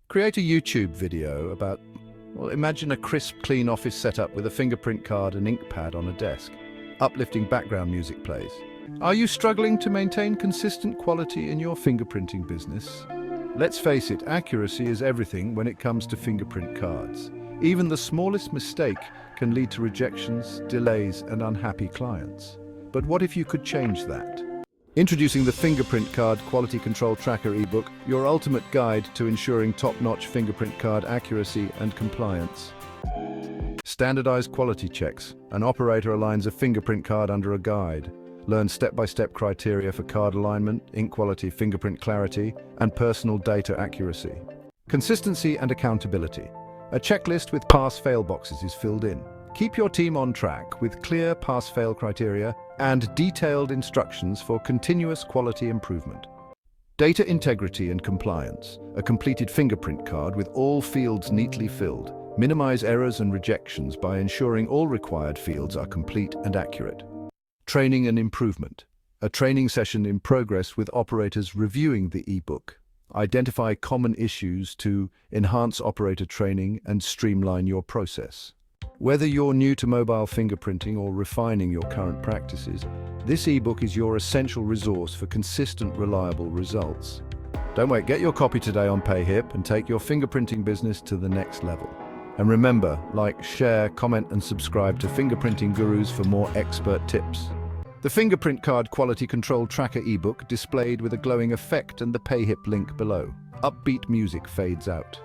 Create a YouTube video about, well, imagine a crisp, clean office setup with a fingerprint card and ink pad on a desk. Uplifting background music plays. Are you struggling to maintain consistent quality in your fingerprinting business? Let's face it, accuracy is everything when it comes to fingerprint cards. Even the smallest mistake can lead to rejections, delays, and unhappy clients. But what if you could change that? Introducing the Fingerprint Card Quality Control Tracker eBook, your ultimate guide to ensuring top-notch fingerprint card accuracy and compliance. Standardized quality checks. An operator aligns a fingerprint card under a guide. Learn step-by-step criteria for card alignment, ink quality, fingerprint clarity, and personal data accuracy. Consistency and accountability. A checklist with pass-fail boxes is filled in. Keep your team on track with clear pass-fail criteria and detailed instructions for continuous quality improvement. Data integrity and compliance. A completed fingerprint card with all fields neatly filled. Minimize errors and rejections by ensuring all required fields are complete and accurate. Training and improvement. A training session in progress with operators reviewing the eBook. Identify common issues to enhance operator training and streamline your process. Whether you're new to mobile fingerprinting or refining your current practices, this eBook is your essential resource for consistent, reliable results. Don't wait, get your copy today on PayHip and take your fingerprinting business to the next level. And remember, like, share, comment, and subscribe to Fingerprinting Gurus for more expert tips. The Fingerprint Card Quality Control Tracker eBook displayed with a glowing effect and the PayHip link below. Upbeat music fades out.